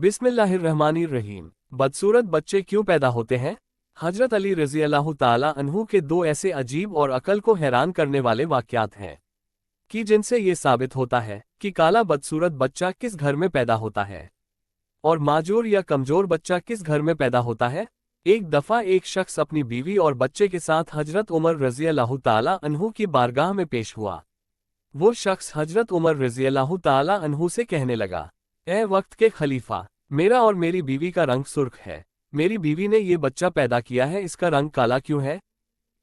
बिस्मिल्लाहिर्रहमानिर्रहीम। बदसूरत बच्चे क्यों पैदा होते हैं? हजरत अली रज़ी अल्लाह ताला अन्हु के दो ऐसे अजीब और अकल को हैरान करने वाले वाक़यात हैं कि जिनसे ये साबित होता है कि काला बदसूरत बच्चा किस घर में पैदा होता है और माजूर या कमजोर बच्चा किस घर में पैदा होता है। एक दफ़ा एक शख्स अपनी बीवी और बच्चे के साथ हजरत उमर रज़ी अल्लाह ताला अन्हु की बारगाह में पेश हुआ। वो शख्स हजरत उमर रज़ी अल्लाह ताला अन्हु से कहने लगा, ए वक्त के खलीफा, मेरा और मेरी बीवी का रंग सुर्ख है। मेरी बीवी ने ये बच्चा पैदा किया है, इसका रंग काला क्यों है?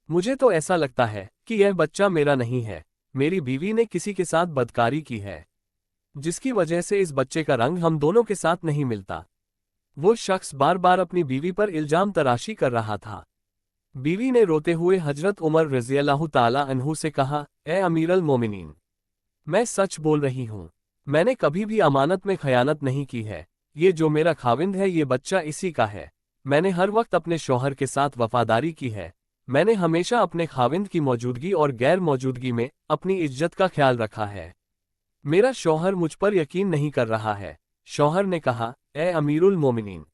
मुझे तो ऐसा लगता है कि यह बच्चा मेरा नहीं है। मेरी बीवी ने किसी के साथ बदकारी की है, जिसकी वजह से इस बच्चे का रंग हम दोनों के साथ नहीं मिलता। वो शख्स बार बार अपनी बीवी पर इल्जाम तराशी कर रहा था। बीवी ने रोते हुए हजरत उमर रज़ी अल्लाह ताला अन्हु से कहा, ए अमीरुल मोमिनीन, मैं सच बोल रही हूँ। मैंने कभी भी अमानत में खयानत नहीं की है। ये जो मेरा खाविंद है, ये बच्चा इसी का है। मैंने हर वक्त अपने शौहर के साथ वफादारी की है। मैंने हमेशा अपने खाविंद की मौजूदगी और गैर मौजूदगी में अपनी इज्जत का ख्याल रखा है। मेरा शौहर मुझ पर यकीन नहीं कर रहा है। शौहर ने कहा, ए अमीरुल मोमिनीन,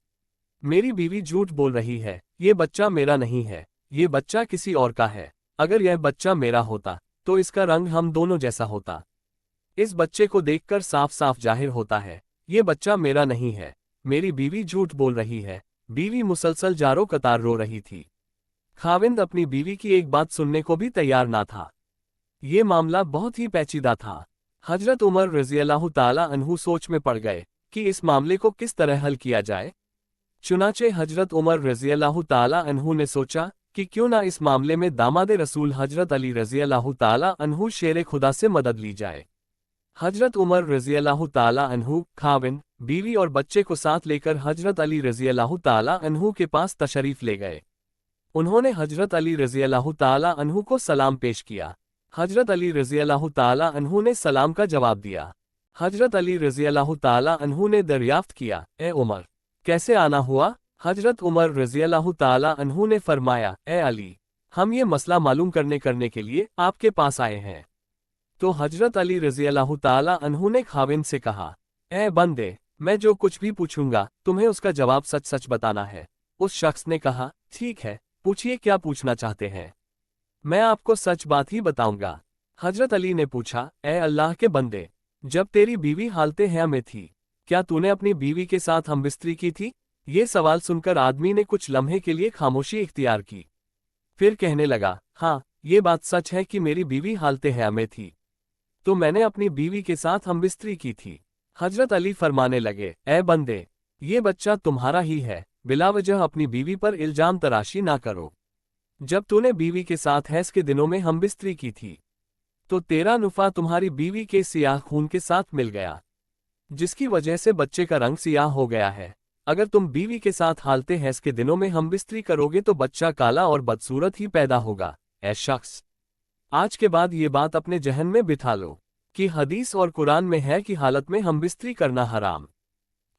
मेरी बीवी झूठ बोल रही है। ये बच्चा मेरा नहीं है, ये बच्चा किसी और का है। अगर यह बच्चा मेरा होता तो इसका रंग हम दोनों जैसा होता। इस बच्चे को देखकर साफ साफ जाहिर होता है ये बच्चा मेरा नहीं है। मेरी बीवी झूठ बोल रही है। बीवी मुसलसल जारो कतार रो रही थी। खाविंद अपनी बीवी की एक बात सुनने को भी तैयार ना था। ये मामला बहुत ही पेचीदा था। हजरत उमर रज़ी अल्लाह ताला अन्हु सोच में पड़ गए कि इस मामले को किस तरह हल किया जाए। चुनाचे हजरत उमर रज़ी अल्लाह ताला अन्हु ने सोचा कि क्यों ना इस मामले में दामादे रसूल हजरत अली रज़ी अल्लाह ताला अन्हु शेर खुदा से मदद ली जाए। हजरत उमर रज़ी अल्लाह ताला अन्हु खाविंद, बीवी और बच्चे को साथ लेकर हजरत अली रज़ी अल्लाह ताला अन्हु के पास तशरीफ ले गए। उन्होंने हजरत अली रज़ी अल्लाह ताला अन्हु को सलाम पेश किया। हजरत अली रज़ी अल्लाह ताला अन्हु ने सलाम का जवाब दिया। हजरत अली रज़ी अल्लाह ताला अन्हु ने दरियाफ्त किया, ए उमर, कैसे आना हुआ? हजरत उमर रज़ी अल्लाह ताला अन्हु ने फरमाया, ए अली, हम ये मसला मालूम करने के लिए आपके पास आए हैं। तो हजरत अली रज़ी अल्लाह ताला अन्हु ने खाविंद से कहा, ए बंदे, मैं जो कुछ भी पूछूंगा तुम्हें उसका जवाब सच सच बताना है। उस शख्स ने कहा, ठीक है, पूछिए क्या पूछना चाहते हैं। मैं आपको सच बात ही बताऊंगा। हजरत अली ने पूछा, ए अल्लाह के बंदे, जब तेरी बीवी हालते हया में थी, क्या तूने अपनी बीवी के साथ हमबिस्तरी की थी? ये सवाल सुनकर आदमी ने कुछ लम्हे के लिए खामोशी इख्तियार की। फिर कहने लगा, हाँ, ये बात सच है कि मेरी बीवी हालते हया में थी, तो मैंने अपनी बीवी के साथ हमबिस्तरी की थी। हजरत अली फरमाने लगे, ए बंदे, ये बच्चा तुम्हारा ही है। बिलावजह अपनी बीवी पर इल्जाम तराशी ना करो। जब तूने बीवी के साथ हैज के दिनों में हमबिस्तरी की थी, तो तेरा नुफा तुम्हारी बीवी के सियाह खून के साथ मिल गया, जिसकी वजह से बच्चे का रंग सियाह हो गया है। अगर तुम बीवी के साथ हालते हैज के दिनों में हमबिस्तरी करोगे तो बच्चा काला और बदसूरत ही पैदा होगा। ऐ शख्स, आज के बाद ये बात अपने जहन में बिठा लो कि हदीस और कुरान में है कि हालत में हमबिस्तरी करना हराम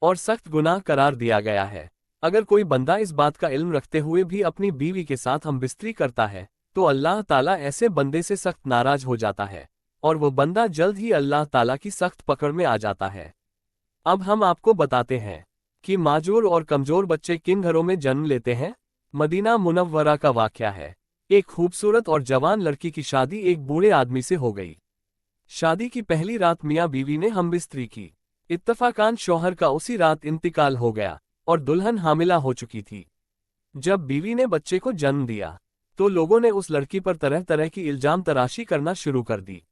और सख्त गुनाह करार दिया गया है। अगर कोई बंदा इस बात का इल्म रखते हुए भी अपनी बीवी के साथ हमबिस्तरी करता है तो अल्लाह ताला ऐसे बंदे से सख्त नाराज हो जाता है और वो बंदा जल्द ही अल्लाह ताला की सख्त पकड़ में आ जाता है। अब हम आपको बताते हैं कि माजूर और कमजोर बच्चे किन घरों में जन्म लेते हैं। मदीना मुनव्वरा का वाक़या है। एक खूबसूरत और जवान लड़की की शादी एक बूढ़े आदमी से हो गई। शादी की पहली रात मियाँ बीवी ने हमबिस्तरी की। इत्तफाकान शौहर का उसी रात इंतकाल हो गया और दुल्हन हामिला हो चुकी थी। जब बीवी ने बच्चे को जन्म दिया तो लोगों ने उस लड़की पर तरह तरह की इल्जाम तराशी करना शुरू कर दी।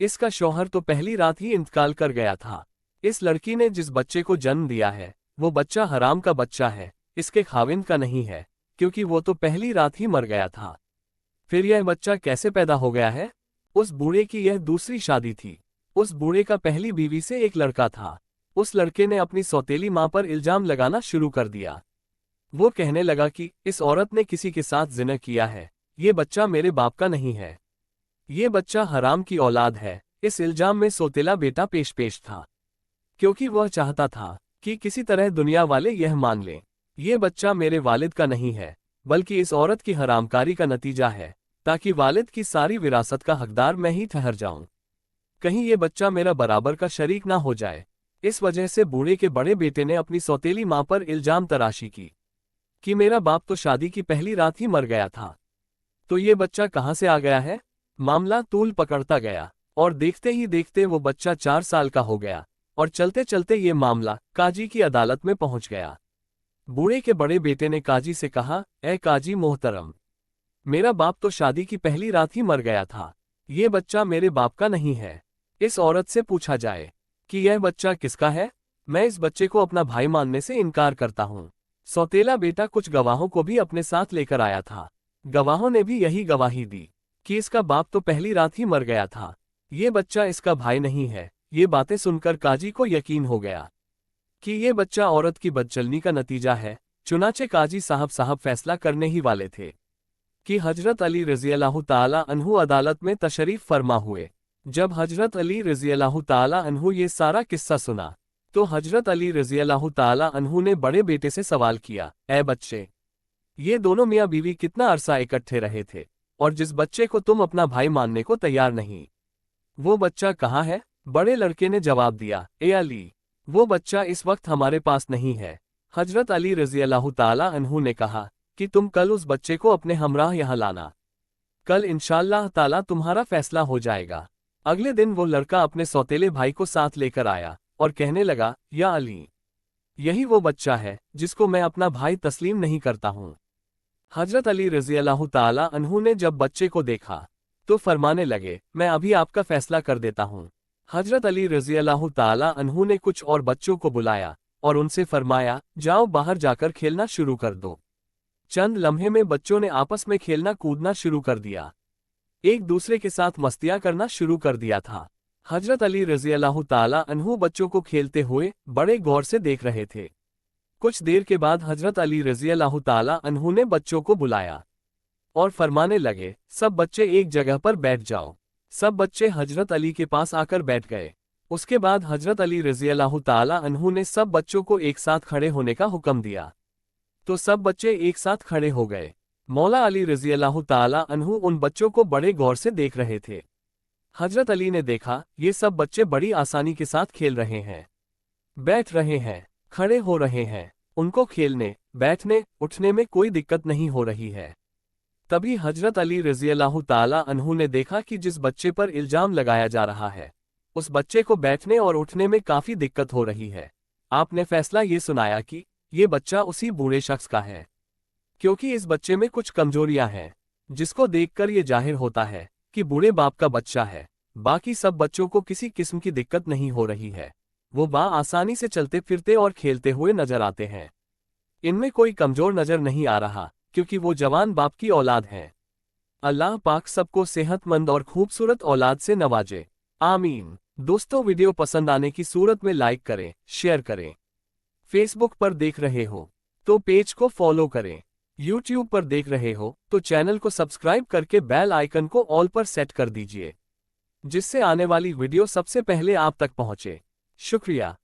इसका शौहर तो पहली रात ही इंतकाल कर गया था। इस लड़की ने जिस बच्चे को जन्म दिया है वो बच्चा हराम का बच्चा है, इसके खाविंद का नहीं है, क्योंकि वो तो पहली रात ही मर गया था। फिर यह बच्चा कैसे पैदा हो गया है? उस बूढ़े की यह दूसरी शादी थी। उस बूढ़े का पहली बीवी से एक लड़का था। उस लड़के ने अपनी सौतेली मां पर इल्जाम लगाना शुरू कर दिया। वो कहने लगा कि इस औरत ने किसी के साथ जिना किया है, ये बच्चा मेरे बाप का नहीं है, ये बच्चा हराम की औलाद है। इस इल्जाम में सौतेला बेटा पेश था, क्योंकि वह चाहता था कि किसी तरह दुनिया वाले यह मान लें ये बच्चा मेरे वालिद का नहीं है, बल्कि इस औरत की हरामकारी का नतीजा है, ताकि वालिद की सारी विरासत का हकदार मैं ही ठहर जाऊं। कहीं ये बच्चा मेरा बराबर का शरीक ना हो जाए। इस वजह से बूढ़े के बड़े बेटे ने अपनी सौतेली मां पर इल्जाम तराशी की कि मेरा बाप तो शादी की पहली रात ही मर गया था, तो ये बच्चा कहां से आ गया है। मामला तूल पकड़ता गया और देखते ही देखते वो बच्चा 4 साल का हो गया और चलते चलते ये मामला काजी की अदालत में पहुंच गया। बूढ़े के बड़े बेटे ने काजी से कहा, ए काजी मोहतरम, मेरा बाप तो शादी की पहली रात ही मर गया था, ये बच्चा मेरे बाप का नहीं है। इस औरत से पूछा जाए कि यह बच्चा किसका है। मैं इस बच्चे को अपना भाई मानने से इनकार करता हूँ। सौतेला बेटा कुछ गवाहों को भी अपने साथ लेकर आया था। गवाहों ने भी यही गवाही दी कि इसका बाप तो पहली रात ही मर गया था, ये बच्चा इसका भाई नहीं है। ये बातें सुनकर काजी को यकीन हो गया कि ये बच्चा औरत की बदचलनी का नतीजा है। चुनाचे काजी साहब फैसला करने ही वाले थे कि हजरत अली रज़ियल्लाहु ताला अन्हु अदालत में तशरीफ फरमा हुए। जब हजरत अली रज़ियल्लाहु ताला अन्हु ये सारा किस्सा सुना तो हजरत अली रज़ियल्लाहु ताला अन्हु ने बड़े बेटे से सवाल किया, ए बच्चे, ये दोनों मियाँ बीवी कितना अरसा इकट्ठे रहे थे, और जिस बच्चे को तुम अपना भाई मानने को तैयार नहीं, वो बच्चा कहाँ है। बड़े लड़के ने जवाब दिया, ए अली, वो बच्चा इस वक्त हमारे पास नहीं है। हजरत अली रज़ियल्लाहु ताला अन्हु ने कहा कि तुम कल उस बच्चे को अपने हमराह यहाँ लाना, कल इंशाअल्लाह ताला तुम्हारा फैसला हो जाएगा। अगले दिन वो लड़का अपने सौतेले भाई को साथ लेकर आया और कहने लगा, या अली, यही वो बच्चा है जिसको मैं अपना भाई तस्लीम नहीं करता हूँ। हजरत अली रज़ियल्लाहु ताला अन्हु ने जब बच्चे को देखा तो फरमाने लगे, मैं अभी आपका फैसला कर देता हूँ। हजरत अली रज़ियल्लाहु ताला अन्हु ने कुछ और बच्चों को बुलाया और उनसे फरमाया, जाओ बाहर जाकर खेलना शुरू कर दो। चंद लम्हे में बच्चों ने आपस में खेलना कूदना शुरू कर दिया, एक दूसरे के साथ मस्तियां करना शुरू कर दिया था। हजरत अली रज़ियल्लाहु ताला अन्हु बच्चों को खेलते हुए बड़े गौर से देख रहे थे। कुछ देर के बाद हजरत अली रज़ियल्लाहु ताला अन्हु ने बच्चों को बुलाया और फरमाने लगे, सब बच्चे एक जगह पर बैठ जाओ। सब बच्चे हजरत अली के पास आकर बैठ गए। उसके बाद हजरत अली रज़ियल्लाहु ताला अन्हु ने सब बच्चों को एक साथ खड़े होने का हुक्म दिया, तो सब बच्चे एक साथ खड़े हो गए। मौला अली रज़ियल्लाहु ताला अन्हु उन बच्चों को बड़े गौर से देख रहे थे। हजरत अली ने देखा, ये सब बच्चे बड़ी आसानी के साथ खेल रहे हैं, बैठ रहे हैं, खड़े हो रहे हैं, उनको खेलने, बैठने, उठने में कोई दिक्कत नहीं हो रही है। तभी हजरत अली रज़ियल्लाहु ताला अन्हु ने देखा कि जिस बच्चे पर इल्जाम लगाया जा रहा है, उस बच्चे को बैठने और उठने में काफी दिक्कत हो रही है। आपने फैसला ये सुनाया कि ये बच्चा उसी बूढ़े शख्स का है, क्योंकि इस बच्चे में कुछ कमजोरियां हैं, जिसको देखकर ये जाहिर होता है कि बूढ़े बाप का बच्चा है। बाकी सब बच्चों को किसी किस्म की दिक्कत नहीं हो रही है, वो आसानी से चलते फिरते और खेलते हुए नजर आते हैं। इनमें कोई कमजोर नजर नहीं आ रहा, क्योंकि वो जवान बाप की औलाद हैं। अल्लाह पाक सबको सेहतमंद और खूबसूरत औलाद से नवाजे, आमीन। दोस्तों, वीडियो पसंद आने की सूरत में लाइक करें, शेयर करें। फेसबुक पर देख रहे हो तो पेज को फॉलो करें, यूट्यूब पर देख रहे हो तो चैनल को सब्सक्राइब करके बेल आइकन को ऑल पर सेट कर दीजिए, जिससे आने वाली वीडियो सबसे पहले आप तक पहुंचे। शुक्रिया।